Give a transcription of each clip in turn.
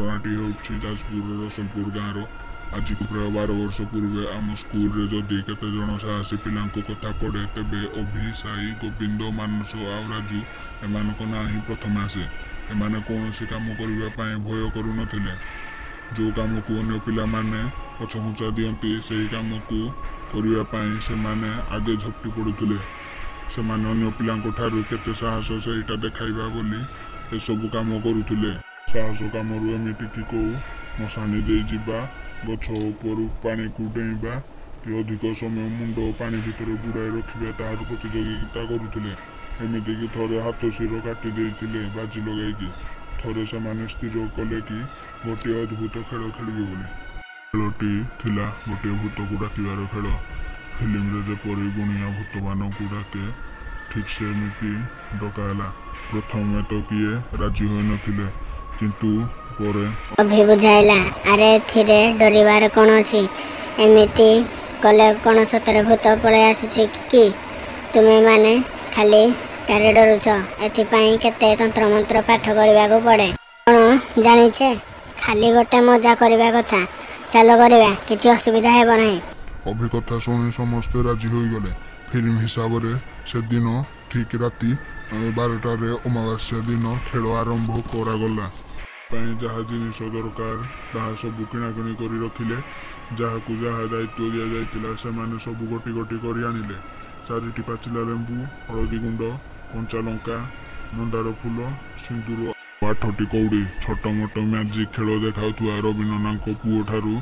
घटनाटी होछि जाजपुर रसलपुर गाँव आज प्राय 12 वर्ष पूर्वे आम स्कूल जदि केते जन साहसी पिला कथा पड़े तेबे अभि साई गोविंद मानस आ राजू एमानक ना ही प्रथम आसे। एमाने कौनसी काम करने भय करू नथिले। जो काम को अन्य पिला माने पछघुंचा दियंती सही काम को करने से माने आगे झपटी पड़ुथिले। से माने अन्य पिलांको ठारू केते साहस सेटा देखाइबा बोली ए सब काम करुथिले। साहस काम एमिति कि को मशाणी दे जिबा गछ उपरू पानी को डेइबा कि अधिक समय मुंड पानी भितर बुड़ाई रखिबा तार प्रतियोगिता करुथिले। एमिति कि थरे हाथ सिर काटी देइथिले बाजी लगाइकी। थरे से माने स्थिर कले कि गोटे अद्भुत खेल खेलिबे बोली। खेलटी थिला गोटे भूत को डाकिबार खेल। फिल्म रे जेपरी गुणिया भूत मान को डाके ठीक से एमिति डकाला। प्रथम तो किए राजी होई नथिले किंतु परे अभी बुझाइला अरे थिरे डरिवार कोन अछि। एमिति कले कोन सतरे भूत पळे आसुछि कि तुमे माने खाली टारे डरुछ। एथि पई केते तंत्र मंत्र पाठ करबा को पड़े। कोन जानि छे खाली गोटे मजा करबा कथा। चलो करबा किछि असुविधा हेबो नाही। अभिकथा शुणी समस्ते राजी हो गले। फिल्म हिसाब रे से दिन ठीक राति 12टार अमावास्या दिन खेल आरंभ करागला। जहाँ जिनिस दरकार ताहा सबू किणाकिणी कर रखिले। जहाँ को जहाँ दायित्व दि जाइतिला से माने सबू गोटी गोटी कर आनिले। 4टी पाचिला लेंबू हलदी गुंड कंचा लंका मंदार फूल सिंदूर 8टी कौड़ी छोट मोट मैजिक खेल देखा रवि नना पुओ ठारू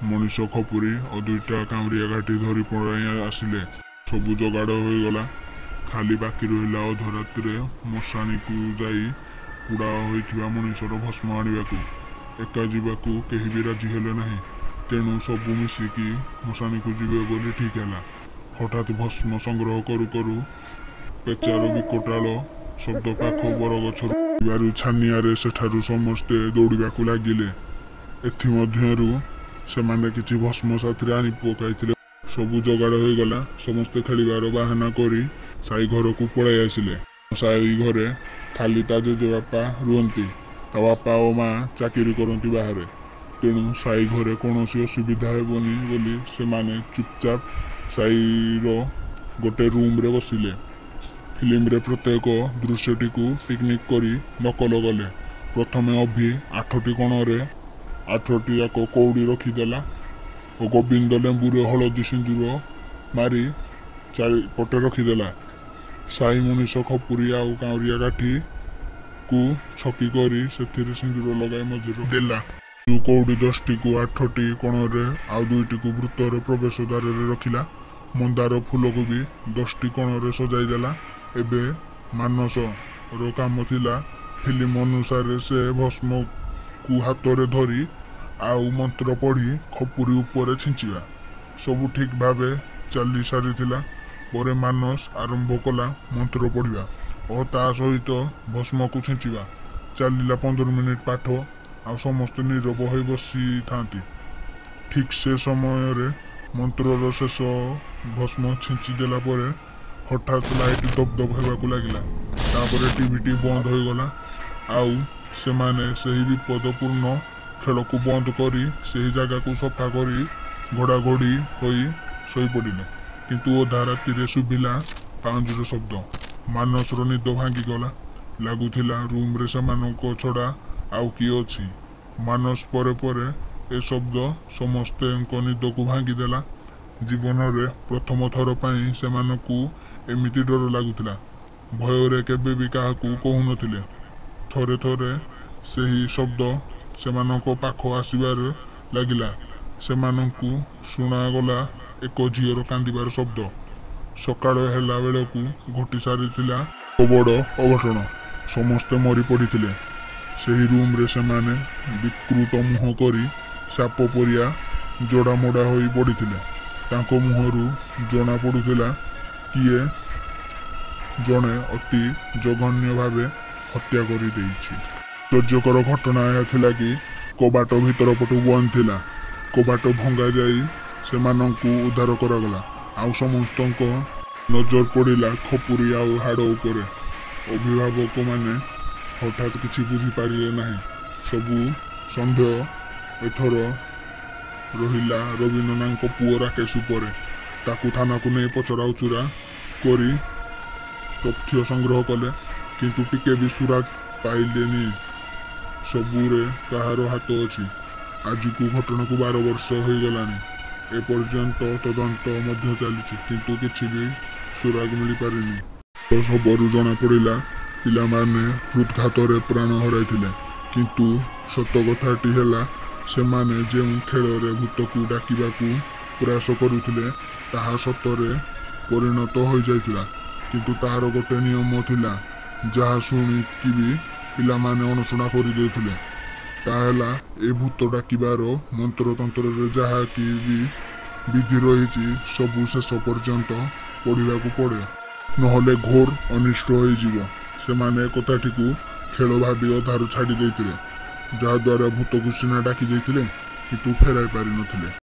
मनीष खपुरी और 2टा कामरिया घाटी धरी पड़ाई आसिले। सबू जोगाड़ हो गला। खाली बाकी रहा अधरात्रि मशाणी को जाई पुड़ा होइथिबा मनीषर भस्म आनिबाकू। एका जीवाकू केही भी राजी हेले नहीं। तेणु सबू मिसिकी मशाणी को जीवे बोली ठीक है। हठात भस्म संग्रह करू करू पेचार विकटाल शब्द पाख बरगछरू छानियारे सेठारू समस्ते दौड़ाकू लगिले। एथिमध्यरू सेमाने किछि भस्म साथी आनी पकाइथिले। सबू जोगाड़ हो गला। समस्ते खेलिबार बाहाना करी साई घर को पड़ाई आसिले। साई घरे खाली ता जेजे बापा रुहंती। ता बापा और माँ चाकरी करती बाहर। तेणु साई घरे कौन असुविधा हेबनी बोली से माने चुपचाप साईर गोटे रूम रे बसिले। फिल्म रे प्रत्येक दृश्यटी को पिकनिक करी नकल गले। प्रथमे अभि 8टी कोणरे 8टी जाक कौड़ी रखीदेला और गोविंद लेंबूर हलदी सिंदूर मारी चारिपटे रखीदेला। साई मनीष खपुरी आउ कांवरिया काठी को छकी करी से सिंदूर लगाई मझे देला। जो कौड़ी 10टी को 8टी कोणरे आउ 2टी को वृत्तर प्रवेश द्वार रखिला। मंदार फूल को भी 10टी कोणरे सजाई देला। एबे मानस रो काम थिला फिल्म अनुसार से भस्म को हाथ रे धरी आउ मंत्र पढ़ी खपुरी ऊपर छिंचिबा। सबू ठीक भावे चली सारी थिला। परे मानस आरंभ कला मंत्र पढ़िबा और ता सहित भस्म को छिंचिबा। चलिला 15 मिनिट पाठ आ समस्त नीरव हो बसी थांती। ठीक से समय रे मंत्र शेष भस्म छिंची देला परे हठात लाइट दबदब होगाकू लगिला। तापरे टीवीटी बंद हो गला। आउ से माने सही विपदपूर्ण खेल को बंद करी सही जगह को सफा करी घोड़ा घोड़ी होई सोई पड़िले। किंतु अधा राति शुभिला पाउंजीर शब्द। मानसर निद भांगी गला। लगुला रूम रे सेमानक छड़ा आउ किए अछि। मानस परे परे ए शब्द समस्ते निद को भांगी देला। जीवन रे प्रथम थर पई सेमानकू एमिति डर लगुला। भय केबे भी काहाकू कहु नथिले। थरे थरे सही शब्द सेमानक पाख आसीबार लागिला। सेमानकू शुणागला एक झीर कांदिबार शब्द। सकाळ हेला बेलकू घटी सारिथिला बड़ अघटन। समस्ते मरी पड़िथिले। सही रूम रे सेमाने विकृत मुह करी साप परिया जोड़ा मोड़ा होई पड़िथिले। तांको मुहरु जना पड़ुथिला किए जड़े अति जघन्य भावे हत्या करी देइछि। आश्चर्यकर घटना यह थिला कि कबाट भीतर पटु बंद थिला। कबाट भंगा जाई सेमानंकु उद्धार करागला। आउ समस्तंको नजर पड़िला खपुरी आउ हाड़ उपरे। अभिभावक माने हठात किछि बुझी पारिले नाही। सबू ସନ୍ଦେହ ଏଥର ରହିଲା ରବି ନନାଙ୍କ ପୁଅ ରାକେଶ ଉପରେ। ତାକୁ ଥାନାକୁ ନେଇ ପଚରା ଉଚୁରା କରି ତଥ୍ୟ ସଂଗ୍ରହ କଲେ, କିନ୍ତୁ ଟିକେ ବି ସୁରାଗ ପାଇଲେନି। ସବୁରେ କାହାର ହାତ ଅଛି। ଆଜିକୁ ଘଟଣାକୁ 12 ବର୍ଷ ହୋଇଗଲାଣି। ଏପର୍ଯ୍ୟନ୍ତ ତଦନ୍ତ ମଧ୍ୟ ଚାଲିଛି, କିନ୍ତୁ କିଛି ବି ସୁରାଗ ମିଳିପାରିନି। ଖବରରୁ ଜଣାପଡ଼ିଲା ପିଲାମାନେ ହୃଦଘାତରେ ପ୍ରାଣ ହରାଇଥିଲେ, କିନ୍ତୁ ସତ କଥାଟି ହେଲା ସେମାନେ ଯେଉଁ ଖେଳରେ ଭୂତକୁ ଡାକିବାକୁ ପ୍ରୟାସ କରୁଥିଲେ ତାହା ସତରେ ପରିଣତ ହୋଇଯାଇଥିଲା। କିନ୍ତୁ ତାହାର ଗୋଟେ ନିୟମ ଥିଲା, ଯାହା ଶୁଣିକି ବି ପିଲାମାନେ ଅଣଶୁଣା କରିଦେଉଥିଲେ। ତାହା ହେଲା ଏ ଭୂତ ଡାକିବାର ମନ୍ତ୍ରତନ୍ତ୍ରରେ ଯାହାକି ବି ବିଧି ରହିଛି ସବୁ ଶେଷ ପର୍ଯ୍ୟନ୍ତ ପଢ଼ିବାକୁ ପଡ଼େ, ନହେଲେ ଘୋର ଅନିଷ୍ଟ ହୋଇଯିବ। ସେମାନେ କଥାଟିକୁ ଖେଳ ଭାବି ଅଧାରୁ ଛାଡ଼ି ଦେଇଥିଲେ, ଯାହାଦ୍ୱାରା ଭୂତକୁ ସିନା ଡାକି ଦେଇଥିଲେ କିନ୍ତୁ ଫେରାଇ ପାରିନଥିଲେ।